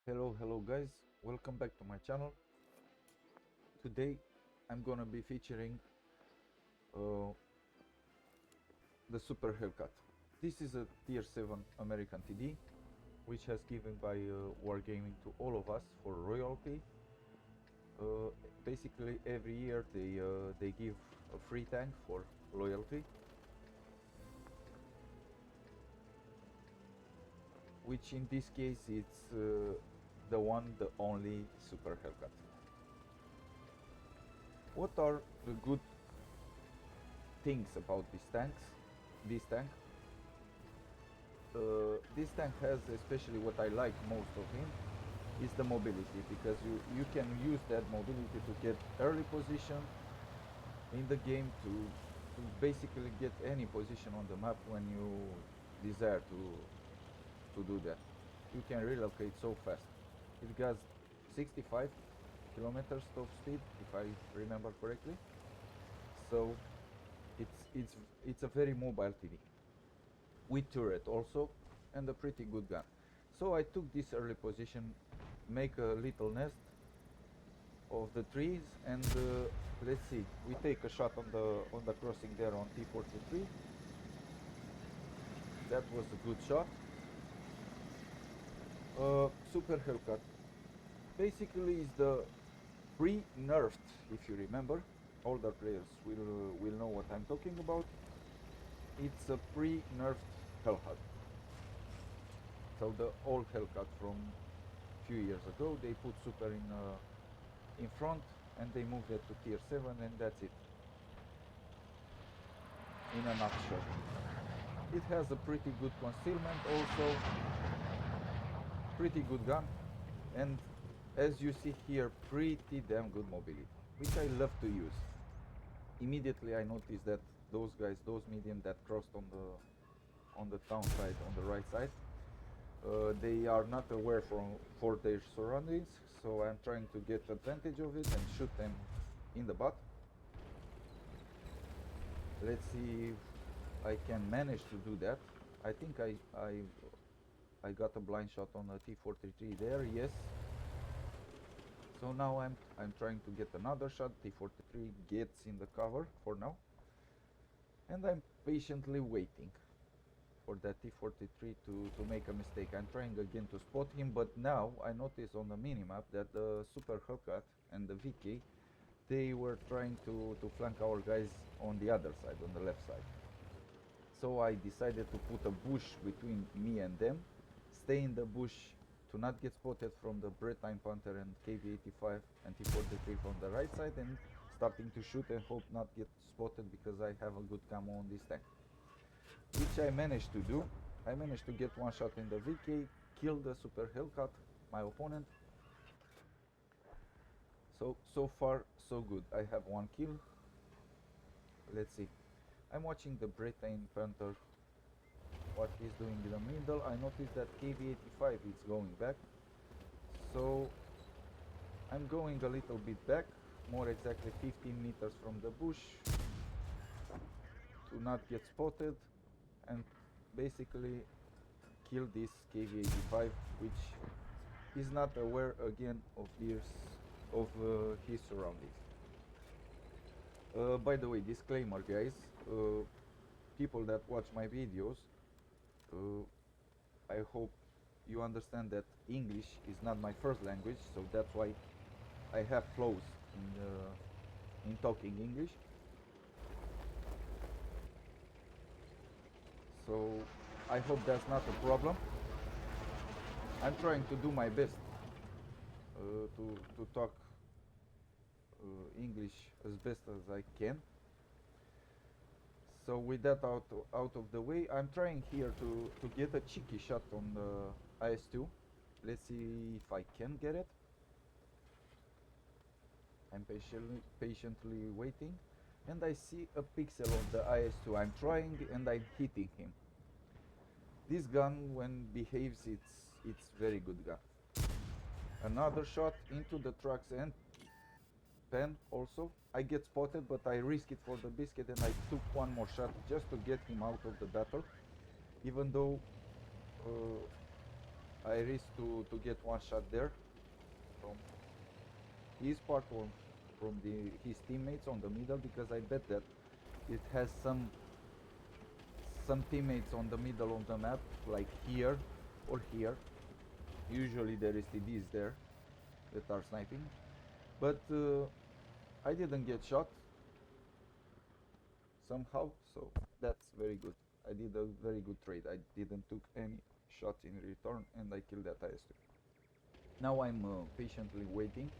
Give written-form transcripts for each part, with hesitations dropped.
Hello guys, welcome back to my channel. Today I'm gonna be featuring uh, the Super Hellcat. This is a tier 7 American TD which has given by Wargaming to all of us for royalty. Basically every year they give a free tank for loyalty, which in this case it's the only Super Hellcat. What are the good things about this tank? This tank has, especially what I like most of him, is the mobility, because you can use that mobility to get early position in the game to basically get any position on the map when you desire to do that. You can relocate so fast. It has 65 kilometers top speed, if I remember correctly. So it's a very mobile TD with turret also, and a pretty good gun. So I took this early position, make a little nest of the trees, and let's see. We take a shot on the crossing there on T-43. That was a good shot. Super Hellcat basically is the pre-nerfed, if you remember. Older players will know what I'm talking about. It's a pre-nerfed Hellcat. So the old Hellcat from a few years ago, they put Super in front and they moved it to tier 7, and that's it. In a nutshell. It has a pretty good concealment also, pretty good gun, and as you see here, pretty damn good mobility, which I love to use. Immediately I noticed that those guys, those medium that crossed on the town side, on the right side, they are not aware for their surroundings, so I'm trying to get advantage of it and shoot them in the butt. Let's see if I can manage to do that. I think I got a blind shot on a T-43 there, yes. So now I'm trying to get another shot. T-43 gets in the cover for now, and I'm patiently waiting for that T-43 to make a mistake. I'm trying again to spot him, but now I notice on the minimap that the Super Hellcat and the VK, they were trying to flank our guys on the other side, on the left side. So I decided to put a bush between me and them, stay in the bush to not get spotted from the Bretine Panther and KV-85 and T-43 from the right side, and starting to shoot and hope not get spotted because I have a good camo on this tank. Which I managed to do. I managed to get one shot in the VK, kill the Super Hellcat, my opponent. So far so good. I have one kill. Let's see. I'm watching the Bretine Panther, what he's doing in the middle. I noticed that KV-85 is going back, so I'm going a little bit back, more exactly 15 meters from the bush, to not get spotted and basically kill this KV-85, which is not aware again of his surroundings. By the way, disclaimer guys, people that watch my videos, I hope you understand that English is not my first language, so that's why I have flaws in talking English. So I hope that's not a problem. I'm trying to do my best to talk English as best as I can. So with that out of the way, I'm trying here to get a cheeky shot on the IS-2. Let's see if I can get it. I'm patiently waiting, and I see a pixel of the IS-2. I'm trying and I'm hitting him. This gun, when behaves, it's very good gun. Another shot into the trucks and pen also. I get spotted, but I risk it for the biscuit, and I took one more shot just to get him out of the battle, even though I risked to get one shot there from his part or from his teammates on the middle, because I bet that it has some teammates on the middle of the map, like here or here. Usually there is TDs there that are sniping, but I didn't get shot somehow, so that's very good. I did a very good trade. I didn't took any shots in return, and I killed that IS-2. Now I'm patiently waiting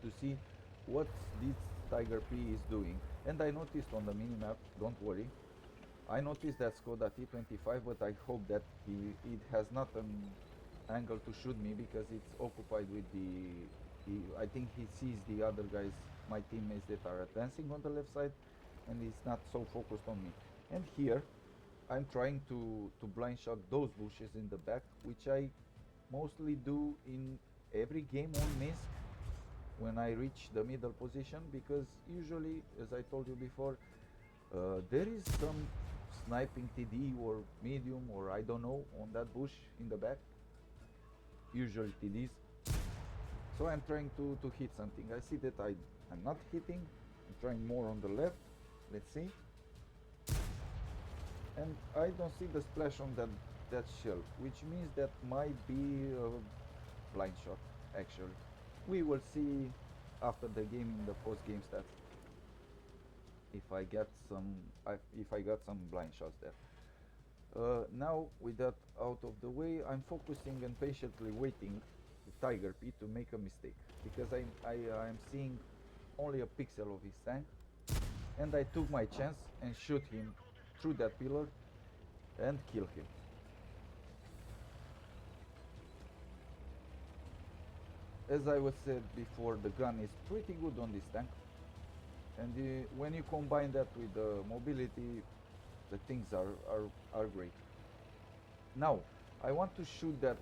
to see what this Tiger P is doing. And I noticed on the minimap, don't worry, I noticed that Skoda T25, but I hope that it has not an angle to shoot me, because it's occupied with I think he sees the other guys, my teammates that are advancing on the left side, and he's not so focused on me. And here I'm trying to blind shot those bushes in the back, which I mostly do in every game on Minsk when I reach the middle position, because usually, as I told you before, there is some sniping TD or medium or I don't know on that bush in the back, usually TDs. So I'm trying to hit something. I see that I'm not hitting. I'm trying more on the left. Let's see. And I don't see the splash on that shell, which means that might be a blind shot, actually. We will see after the game in the post-game stats if I got some blind shots there. Now with that out of the way, I'm focusing and patiently waiting the Tiger P to make a mistake, because I'm seeing only a pixel of his tank, and I took my chance and shoot him through that pillar and kill him. As I was said before, the gun is pretty good on this tank, and when you combine that with the mobility, the things are great. Now I want to shoot that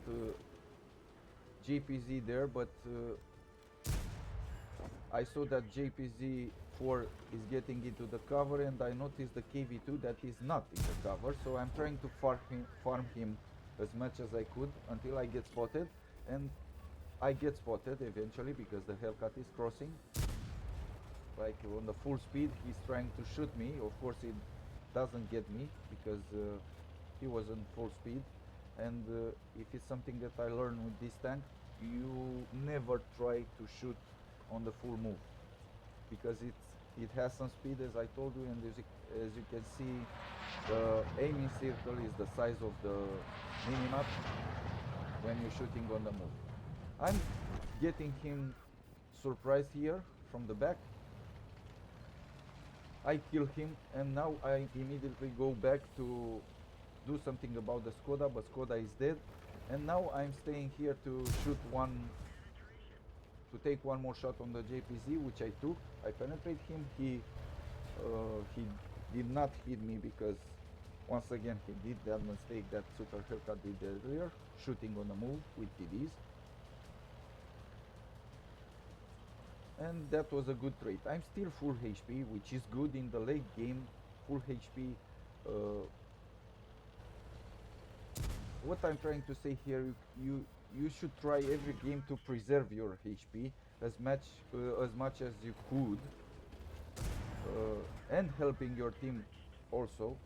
JPZ there, but I saw that JPZ4 is getting into the cover, and I noticed the KV2 that is not in the cover, so I'm trying to farm him as much as I could until I get spotted, and I get spotted eventually because the Hellcat is crossing. Like on the full speed, he's trying to shoot me. Of course, he doesn't get me because he was on full speed. And if it's something that I learned with this tank, you never try to shoot on the full move, because it has some speed, as I told you, and as you can see, the aiming circle is the size of the minimap when you're shooting on the move. I'm getting him surprised here from the back. I kill him, and now I immediately go back to do something about the Skoda, but Skoda is dead. And now I'm staying here to take one more shot on the JPZ, which I took. I penetrate him. He did not hit me, because once again he did that mistake that Super Hellcat did earlier, shooting on the move with TDs. And that was a good trade. I'm still full HP, which is good in the late game. Full HP. What I'm trying to say here, you should try every game to preserve your HP as much as you could, and helping your team also,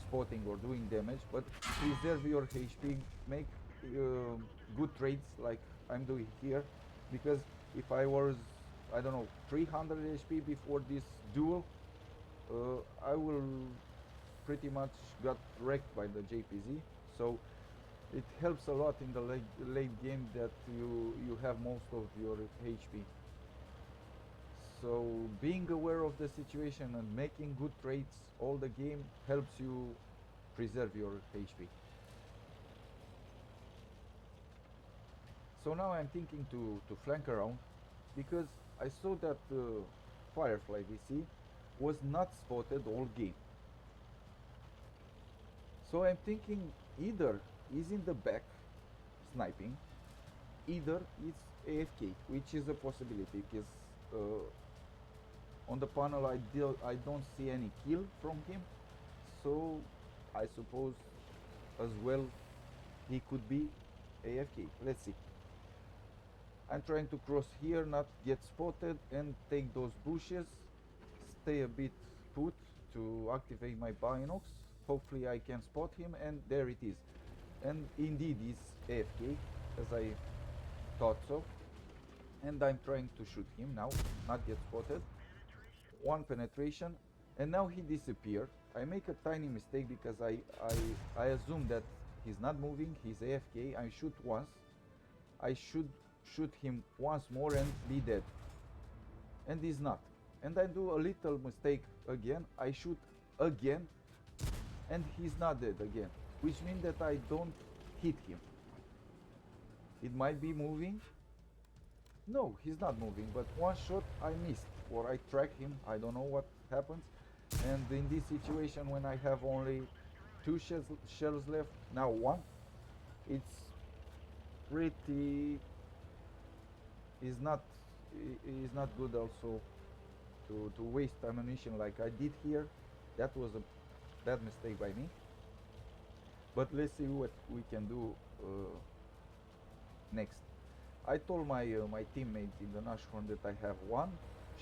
spotting or doing damage, but preserve your HP, make good trades like I'm doing here, because if I was, I don't know, 300 HP before this duel, I will pretty much got wrecked by the JPZ. So it helps a lot in the late game that you have most of your HP. So being aware of the situation and making good trades all the game helps you preserve your HP. So now I'm thinking to flank around, because I saw that Firefly VC was not spotted all game. So I'm thinking either he's in the back sniping, either it's AFK, which is a possibility, because on the panel I don't see any kill from him. So I suppose as well he could be AFK. Let's see. I'm trying to cross here, not get spotted, and take those bushes. Stay a bit put to activate my binocs. Hopefully I can spot him, and there it is. And indeed he's AFK, as I thought so. And I'm trying to shoot him now, not get spotted. One penetration, and now he disappeared. I make a tiny mistake because I assume that he's not moving, he's AFK. I shoot once. I should shoot him once more and be dead. And he's not. And I do a little mistake again. I shoot again and he's not dead again. Which means that I don't hit him. It might be moving. No, he's not moving, but one shot I missed. Or I track him. I don't know what happens. And in this situation when I have only two shells left, now one, it's pretty is not good also to waste ammunition like I did here. That was a bad mistake by me. But let's see what we can do next. I told my teammate in the Nashorn that I have one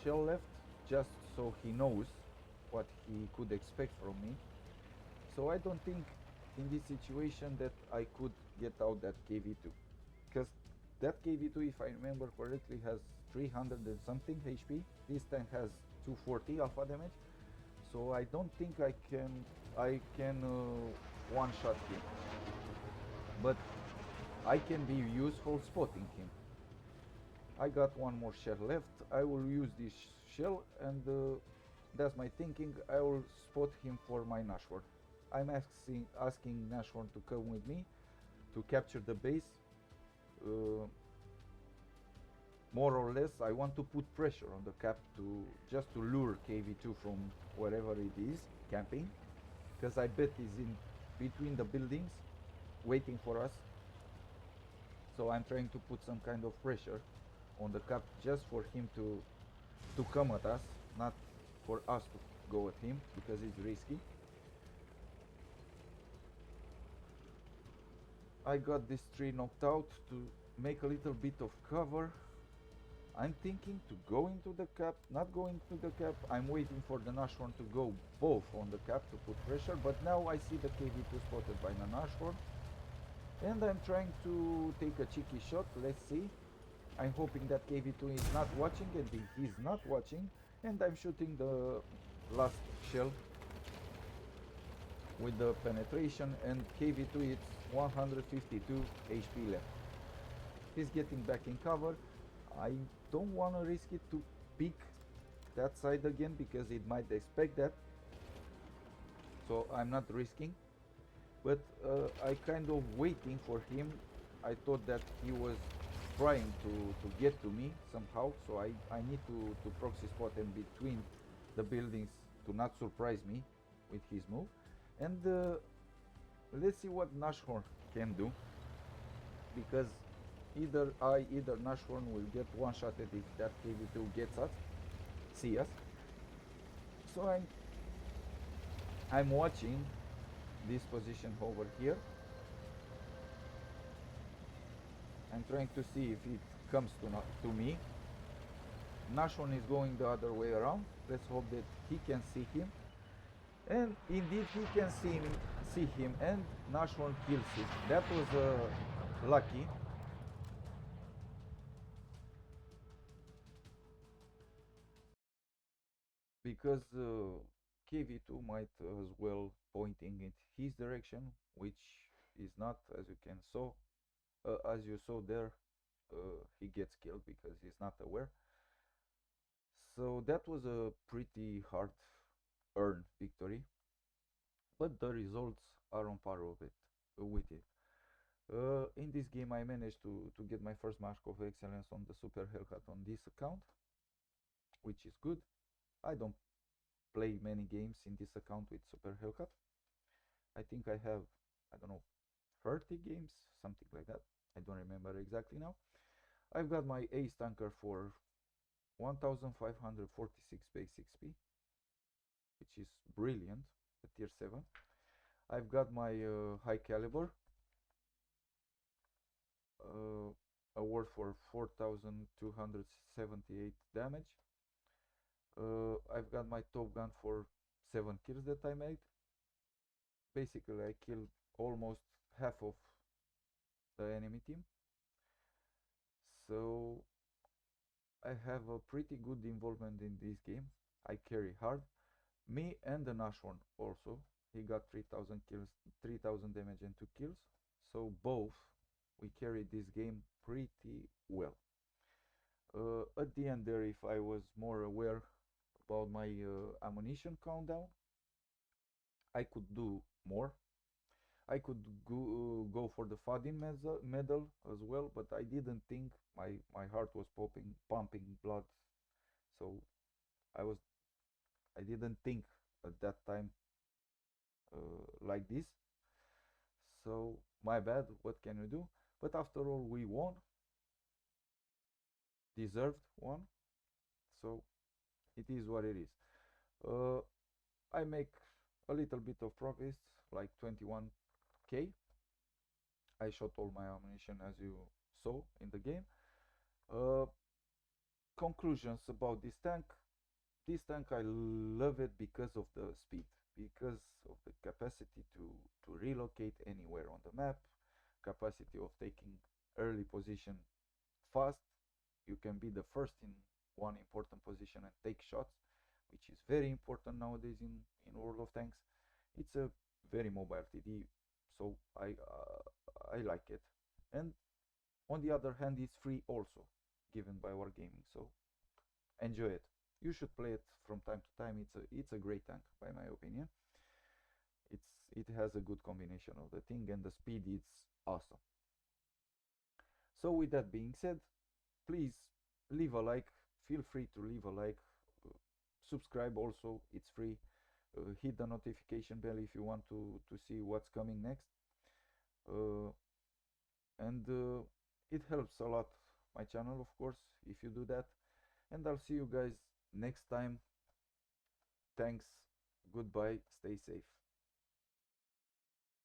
shell left, just so he knows what he could expect from me. So I don't think in this situation that I could get out that KV2, because that KV2, if I remember correctly, has 300 and something HP. This tank has 240 alpha damage, so I don't think I can one shot him, but I can be useful spotting him. I got one more shell left. I will use this shell, and that's my thinking. I will spot him for my Nashorn. I'm asking Nashorn to come with me to capture the base. Uh, More or less, I want to put pressure on the cap to just to lure KV2 from wherever it is camping, because I bet he's in between the buildings waiting for us. So I'm trying to put some kind of pressure on the cap just for him to come at us, not for us to go at him, because it's risky. I got this tree knocked out to make a little bit of cover. I'm thinking to go into the cap, not going to the cap. I'm waiting for the Nashorn to go both on the cap to put pressure, but now I see the KV2 spotted by the Nashorn, and I'm trying to take a cheeky shot. Let's see. I'm hoping that KV2 is not watching, and he's not watching, and I'm shooting the last shell with the penetration, and KV2 is 152 HP left. He's getting back in cover. I don't want to risk it to peek that side again because it might expect that, so I'm not risking, but I kind of waiting for him. I thought that he was trying to get to me somehow, so I need to proxy spot him between the buildings to not surprise me with his move. And let's see what Nashorn can do, because either Nashorn will get one shot at if that KV2 gets us, see us. So I'm watching this position over here. I'm trying to see if it comes to me. Nashorn is going the other way around. Let's hope that he can see him. And indeed he can see him, and Nashorn kills him. That was lucky. Because KV2 might as well pointing in his direction, which is not, as you can saw, as you saw there, he gets killed because he's not aware. So that was a pretty hard earned victory, but the results are on par with it. In this game I managed to get my first mark of excellence on the Super Hellcat on this account, which is good. I don't play many games in this account with Super Hellcat. I think I have, I don't know, 30 games, something like that. I don't remember exactly now. I've got my ace tanker for 1546 base XP, which is brilliant at tier 7. I've got my high caliber award for 4278 damage. I've got my Top Gun for 7 kills that I made. Basically I killed almost half of the enemy team, so I have a pretty good involvement in this game. I carry hard. Me and the Nashorn also. He got 3000 kills, 3000 damage and 2 kills. So both we carried this game pretty well. At the end there, if I was more aware about my ammunition countdown, I could do more. I could go for the Fadin medal as well, but I didn't think my heart was pumping blood, so I was I didn't think at that time like this. So my bad. What can we do? But after all, we won, deserved one. So it is what it is. Uh, I make a little bit of profits, like 21k. I shot all my ammunition as you saw in the game. Uh, Conclusions about this tank. This tank, I love it because of the speed, because of the capacity to relocate anywhere on the map, capacity of taking early position fast. You can be the first in one important position and take shots, which is very important nowadays in World of Tanks. It's a very mobile TD, so I like it. And on the other hand, it's free also, given by Wargaming, so enjoy it. You should play it from time to time. It's a great tank, by my opinion. It has a good combination of the thing, and the speed is awesome. So with that being said, please leave a like. Feel free to leave a like. uh, Subscribe also, it's free. Hit the notification bell if you want to see what's coming next. uh, and it helps a lot my channel, of course, if you do that. And I'll see you guys next time. Thanks, goodbye, stay safe.